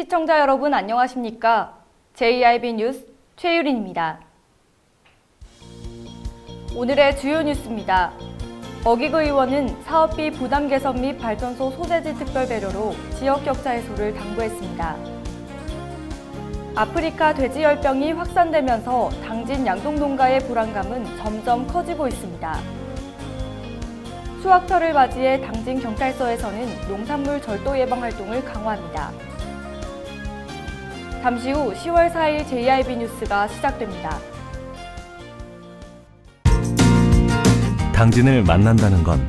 시청자 여러분 안녕하십니까? JIB 뉴스 최유린입니다. 오늘의 주요 뉴스입니다. 어기그 의원은 사업비 부담 개선 및 발전소 소재지 특별 배려로 지역 격차 해소를 당부했습니다. 아프리카 돼지열병이 확산되면서 당진 양동농가의 불안감은 점점 커지고 있습니다. 수확철을 맞이해 당진 경찰서에서는 농산물 절도 예방 활동을 강화합니다. 잠시 후 10월 4일 JIB 뉴스가 시작됩니다. 당진을 만난다는 건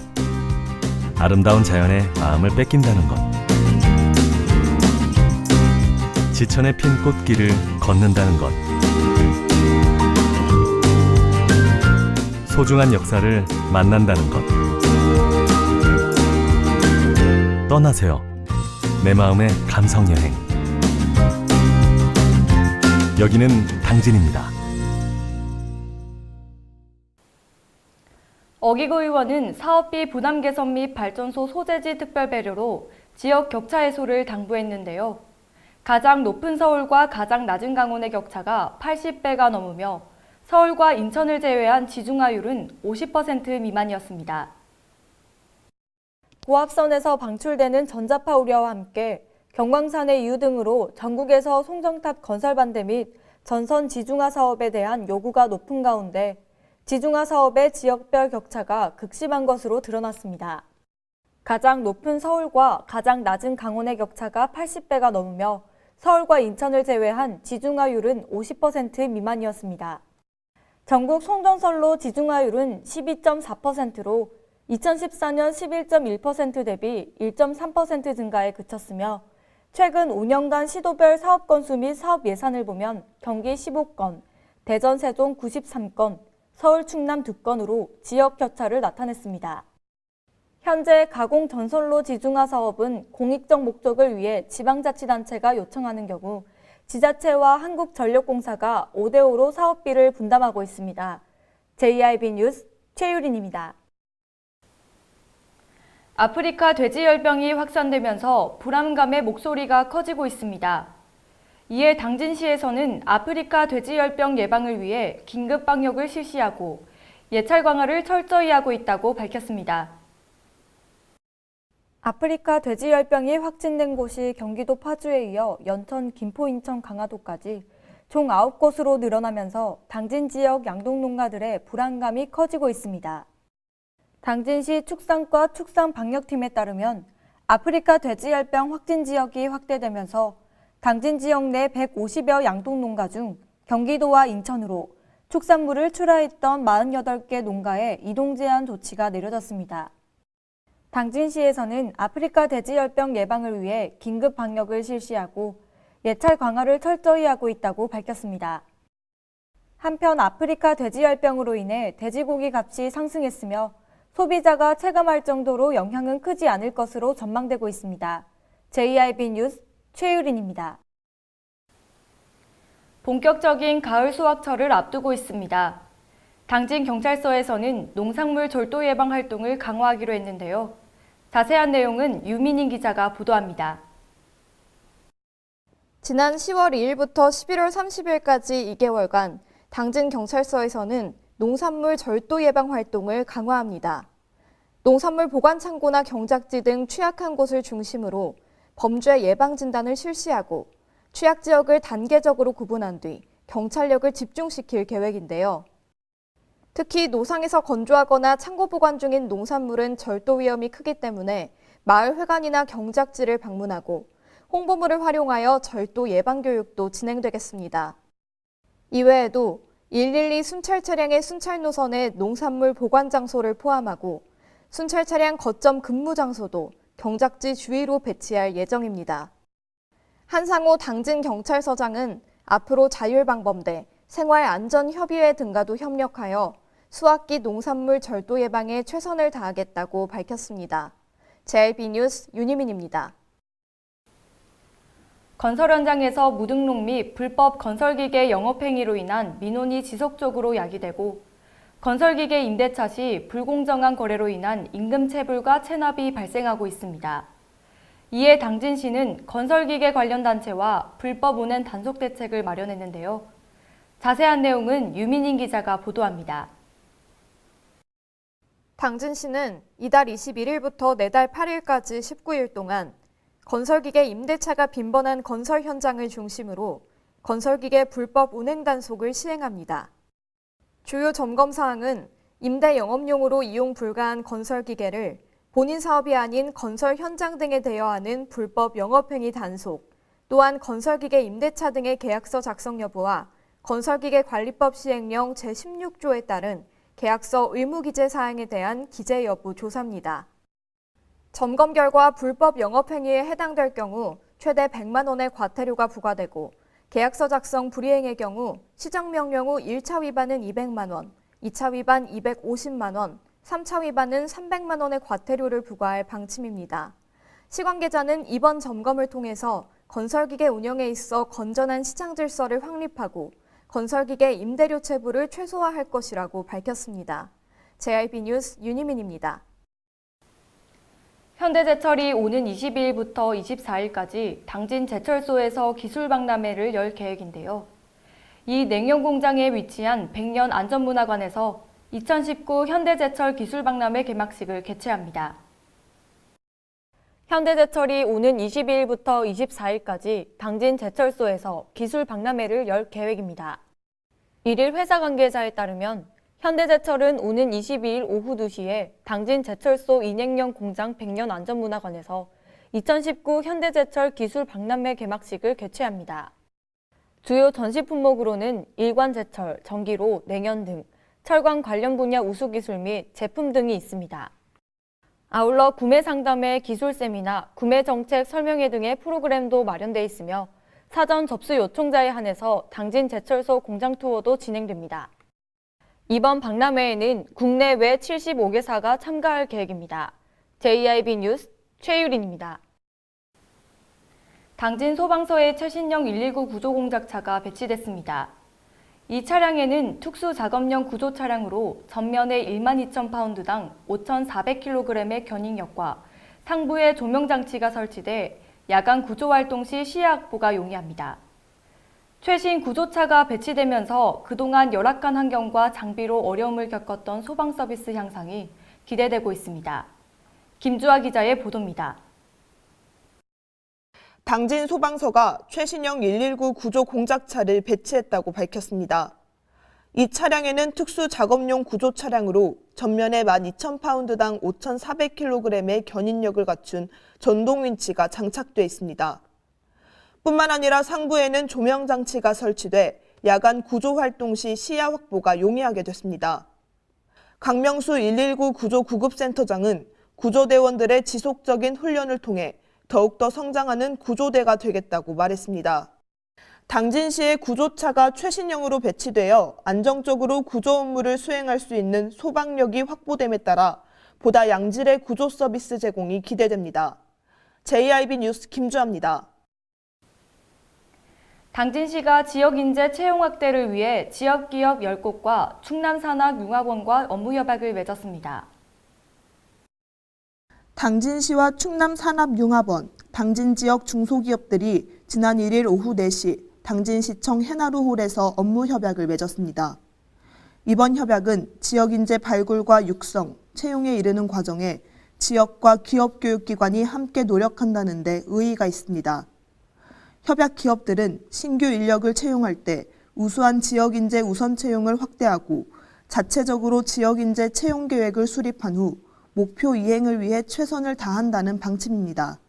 아름다운 자연에 마음을 뺏긴다는 것, 지천에 핀 꽃길을 걷는다는 것, 소중한 역사를 만난다는 것. 떠나세요. 내 마음의 감성여행. 여기는 당진입니다. 어기그 의원은 사업비 부담 개선 및 발전소 소재지 특별 배려로 지역 격차 해소를 당부했는데요. 가장 높은 서울과 가장 낮은 강원의 격차가 80배가 넘으며 서울과 인천을 제외한 지중하율은 50% 미만이었습니다. 고압선에서 방출되는 전자파 우려와 함께 경광산의 이유 등으로 전국에서 송정탑 건설 반대 및 전선 지중화 사업에 대한 요구가 높은 가운데 지중화 사업의 지역별 격차가 극심한 것으로 드러났습니다. 가장 높은 서울과 가장 낮은 강원의 격차가 80배가 넘으며 서울과 인천을 제외한 지중하율은 50% 미만이었습니다. 전국 송전선로 지중하율은 12.4%로 2014년 11.1% 대비 1.3% 증가에 그쳤으며 최근 5년간 시도별 사업 건수 및 사업 예산을 보면 경기 15건, 대전 세종 93건, 서울 충남 2건으로 지역 격차를 나타냈습니다. 현재 가공 전선로 지중화 사업은 공익적 목적을 위해 지방자치단체가 요청하는 경우 지자체와 한국전력공사가 5대5로 사업비를 분담하고 있습니다. JIB 뉴스 최유린입니다. 아프리카 돼지열병이 확산되면서 불안감의 목소리가 커지고 있습니다. 이에 당진시에서는 아프리카 돼지열병 예방을 위해 긴급 방역을 실시하고 예찰 강화를 철저히 하고 있다고 밝혔습니다. 아프리카 돼지열병이 확진된 곳이 경기도 파주에 이어 연천, 김포, 인천, 강화도까지 총 9곳으로 늘어나면서 당진 지역 양동농가들의 불안감이 커지고 있습니다. 당진시 축산과 축산방역팀에 따르면 아프리카 돼지열병 확진 지역이 확대되면서 당진 지역 내 150여 양동농가 중 경기도와 인천으로 축산물을 출하했던 48개 농가에 이동 제한 조치가 내려졌습니다. 당진시에서는 아프리카 돼지열병 예방을 위해 긴급 방역을 실시하고 예찰 강화를 철저히 하고 있다고 밝혔습니다. 한편 아프리카 돼지열병으로 인해 돼지고기 값이 상승했으며 소비자가 체감할 정도로 영향은 크지 않을 것으로 전망되고 있습니다. JIB 뉴스 최유린입니다. 본격적인 가을 수확철을 앞두고 있습니다. 당진 경찰서에서는 농산물 절도 예방 활동을 강화하기로 했는데요. 자세한 내용은 유민인 기자가 보도합니다. 지난 10월 2일부터 11월 30일까지 2개월간 당진 경찰서에서는 농산물 절도 예방 활동을 강화합니다. 농산물 보관 창고나 경작지 등 취약한 곳을 중심으로 범죄 예방 진단을 실시하고 취약 지역을 단계적으로 구분한 뒤 경찰력을 집중시킬 계획인데요. 특히 노상에서 건조하거나 창고 보관 중인 농산물은 절도 위험이 크기 때문에 마을 회관이나 경작지를 방문하고 홍보물을 활용하여 절도 예방 교육도 진행되겠습니다. 이외에도 112 순찰 차량의 순찰 노선에 농산물 보관 장소를 포함하고 순찰 차량 거점 근무 장소도 경작지 주위로 배치할 예정입니다. 한상호 당진 경찰서장은 앞으로 자율방범대, 생활안전협의회 등과도 협력하여 수확기 농산물 절도 예방에 최선을 다하겠다고 밝혔습니다. JIB 뉴스 윤희민입니다. 건설 현장에서 무등록 및 불법 건설기계 영업행위로 인한 민원이 지속적으로 야기되고 건설기계 임대차 시 불공정한 거래로 인한 임금체불과 체납이 발생하고 있습니다. 이에 당진시는 건설기계 관련 단체와 불법 운행 단속 대책을 마련했는데요. 자세한 내용은 유민인 기자가 보도합니다. 당진시는 이달 21일부터 내달 8일까지 19일 동안 건설기계 임대차가 빈번한 건설 현장을 중심으로 건설기계 불법 운행 단속을 시행합니다. 주요 점검 사항은 임대 영업용으로 이용 불가한 건설기계를 본인 사업이 아닌 건설 현장 등에 대여하는 불법 영업행위 단속, 또한 건설기계 임대차 등의 계약서 작성 여부와 건설기계 관리법 시행령 제16조에 따른 계약서 의무기재 사항에 대한 기재 여부 조사입니다. 점검 결과 불법 영업행위에 해당될 경우 최대 100만 원의 과태료가 부과되고 계약서 작성 불이행의 경우 시정명령 후 1차 위반은 200만 원, 2차 위반 250만 원, 3차 위반은 300만 원의 과태료를 부과할 방침입니다. 시 관계자는 이번 점검을 통해서 건설기계 운영에 있어 건전한 시장 질서를 확립하고 건설기계 임대료 체불을 최소화할 것이라고 밝혔습니다. JIB 뉴스 윤희민입니다. 현대제철이 오는 22일부터 24일까지 당진 제철소에서 기술박람회를 열 계획인데요. 이 냉용공장에 위치한 백년 안전문화관에서 2019 현대제철 기술박람회 개막식을 개최합니다. 현대제철이 오는 22일부터 24일까지 당진 제철소에서 기술박람회를 열 계획입니다. 1일 회사 관계자에 따르면 현대제철은 오는 22일 오후 2시에 당진 제철소 인행용 공장 백년 안전문화관에서 2019 현대제철 기술박람회 개막식을 개최합니다. 주요 전시 품목으로는 일관제철, 전기로, 냉연 등 철강 관련 분야 우수기술 및 제품 등이 있습니다. 아울러 구매 상담회, 기술 세미나, 구매 정책 설명회 등의 프로그램도 마련돼 있으며 사전 접수 요청자에 한해서 당진 제철소 공장 투어도 진행됩니다. 이번 박람회에는 국내외 75개사가 참가할 계획입니다. JIB 뉴스 최유린입니다. 당진 소방서에 최신형 119 구조공작차가 배치됐습니다. 이 차량에는 특수 작업용 구조 차량으로 전면에 12,000파운드당 5,400kg의 견인력과 상부에 조명 장치가 설치돼 야간 구조 활동 시 시야 확보가 용이합니다. 최신 구조차가 배치되면서 그동안 열악한 환경과 장비로 어려움을 겪었던 소방 서비스 향상이 기대되고 있습니다. 김주아 기자의 보도입니다. 당진 소방서가 최신형 119 구조 공작차를 배치했다고 밝혔습니다. 이 차량에는 특수 작업용 구조 차량으로 전면에 12,000파운드당 5,400kg의 견인력을 갖춘 전동 윈치가 장착돼 있습니다. 뿐만 아니라 상부에는 조명 장치가 설치돼 야간 구조 활동 시 시야 확보가 용이하게 됐습니다. 강명수 119 구조 구급센터장은 구조대원들의 지속적인 훈련을 통해 더욱더 성장하는 구조대가 되겠다고 말했습니다. 당진시의 구조차가 최신형으로 배치되어 안정적으로 구조 업무를 수행할 수 있는 소방력이 확보됨에 따라 보다 양질의 구조 서비스 제공이 기대됩니다. JIB 뉴스 김주아입니다. 당진시가 지역인재 채용 확대를 위해 지역기업 10곳과 충남산학융합원과 업무 협약을 맺었습니다. 당진시와 충남산업융합원, 당진 지역 중소기업들이 지난 1일 오후 4시 당진시청 해나루홀에서 업무 협약을 맺었습니다. 이번 협약은 지역인재 발굴과 육성, 채용에 이르는 과정에 지역과 기업교육기관이 함께 노력한다는 데 의의가 있습니다. 협약 기업들은 신규 인력을 채용할 때 우수한 지역인재 우선 채용을 확대하고 자체적으로 지역인재 채용 계획을 수립한 후 목표 이행을 위해 최선을 다한다는 방침입니다.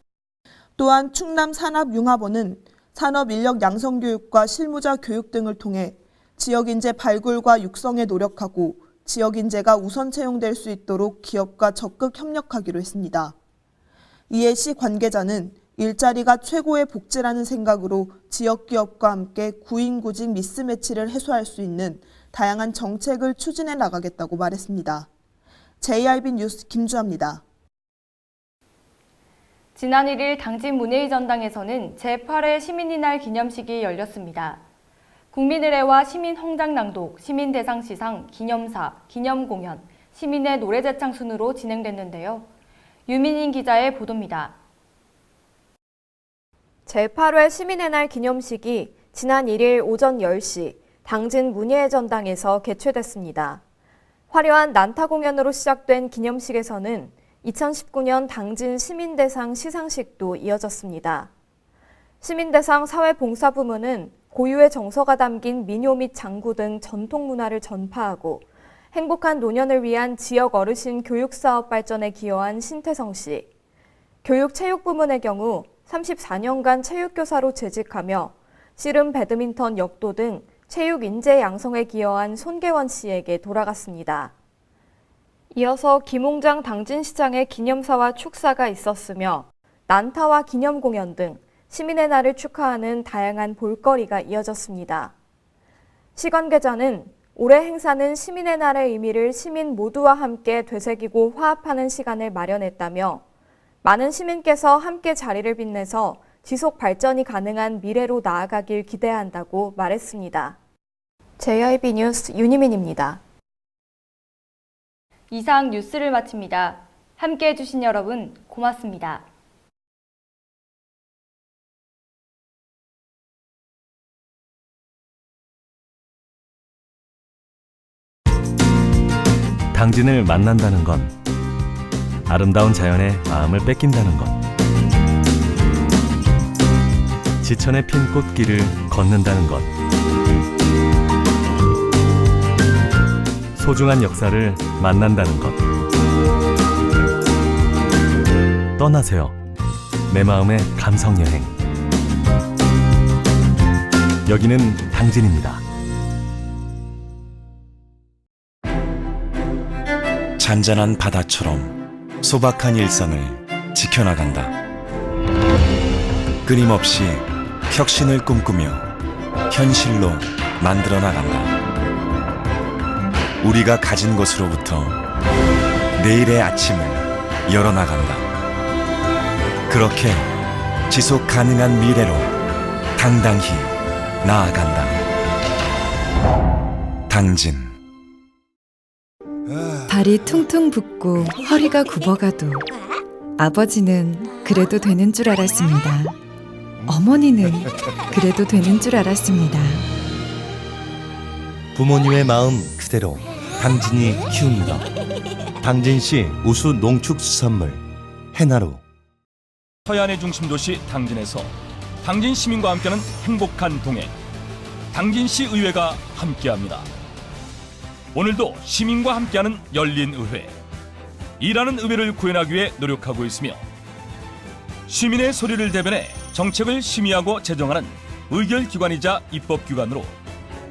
또한 충남산업융합원은 산업인력 양성교육과 실무자 교육 등을 통해 지역인재 발굴과 육성에 노력하고 지역인재가 우선 채용될 수 있도록 기업과 적극 협력하기로 했습니다. 이에 시 관계자는 일자리가 최고의 복지라는 생각으로 지역기업과 함께 구인구직 미스매치를 해소할 수 있는 다양한 정책을 추진해 나가겠다고 말했습니다. JIB 뉴스 김주아입니다. 지난 1일 당진 문예의 전당에서는 제8회 시민의 기념식이 열렸습니다. 국민의례와 시민홍장낭독, 시민대상시상, 기념사, 기념공연, 시민의 노래제창 순으로 진행됐는데요. 유민인 기자의 보도입니다. 제8회 시민의 날 기념식이 지난 1일 오전 10시 당진 문예의 전당에서 개최됐습니다. 화려한 난타 공연으로 시작된 기념식에서는 2019년 당진 시민대상 시상식도 이어졌습니다. 시민대상 사회봉사부문은 고유의 정서가 담긴 민요 및 장구 등 전통 문화를 전파하고 행복한 노년을 위한 지역 어르신 교육사업 발전에 기여한 신태성 씨, 교육체육부문의 경우 34년간 체육교사로 재직하며 씨름, 배드민턴, 역도 등 체육 인재 양성에 기여한 손계원 씨에게 돌아갔습니다. 이어서 김홍장 당진시장의 기념사와 축사가 있었으며 난타와 기념 공연 등 시민의 날을 축하하는 다양한 볼거리가 이어졌습니다. 시관계자는 올해 행사는 시민의 날의 의미를 시민 모두와 함께 되새기고 화합하는 시간을 마련했다며 많은 시민께서 함께 자리를 빛내서 지속 발전이 가능한 미래로 나아가길 기대한다고 말했습니다. JIB 뉴스 윤희민입니다. 이상 뉴스를 마칩니다. 함께해 주신 여러분 고맙습니다. 당진을 만난다는 건 아름다운 자연의 마음을 뺏긴다는 것. 지천에 핀 꽃길을 걷는다는 것. 소중한 역사를 만난다는 것. 떠나세요. 내 마음의 감성여행. 여기는 당진입니다. 잔잔한 바다처럼 소박한 일상을 지켜나간다. 끊임없이 혁신을 꿈꾸며 현실로 만들어 나간다. 우리가 가진 것으로부터 내일의 아침을 열어나간다. 그렇게 지속 가능한 미래로 당당히 나아간다. 당진. 발이 퉁퉁 붓고 허리가 굽어가도 아버지는 그래도 되는 줄 알았습니다. 어머니는 그래도 되는 줄 알았습니다. 부모님의 마음 그대로 당진이 키웁니다. 당진시 우수 농축수산물 해나루. 서해안의 중심 도시 당진에서 당진 시민과 함께하는 행복한 동행, 당진시 의회가 함께합니다. 오늘도 시민과 함께하는 열린 의회, 일하는 의회를 구현하기 위해 노력하고 있으며 시민의 소리를 대변해 정책을 심의하고 제정하는 의결기관이자 입법기관으로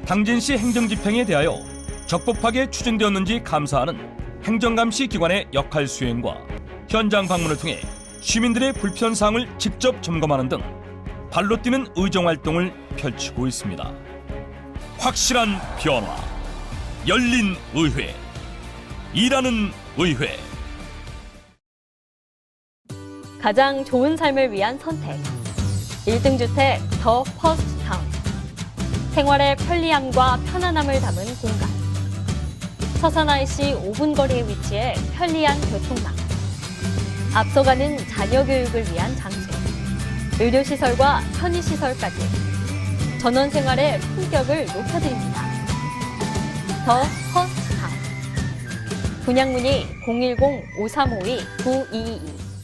당진시 행정집행에 대하여 적법하게 추진되었는지 감사하는 행정감시 기관의 역할 수행과 현장 방문을 통해 시민들의 불편사항을 직접 점검하는 등 발로 뛰는 의정활동을 펼치고 있습니다. 확실한 변화, 열린 의회, 일하는 의회. 가장 좋은 삶을 위한 선택. 1등 주택 더 퍼스트 타운. 생활의 편리함과 편안함을 담은 공간. 서산 IC 5분 거리에 위치해 편리한 교통망. 앞서가는 자녀 교육을 위한 장소. 의료시설과 편의시설까지. 전원 생활의 품격을 높여드립니다. 더 퍼스트 타운. 분양문의 010-5352-9222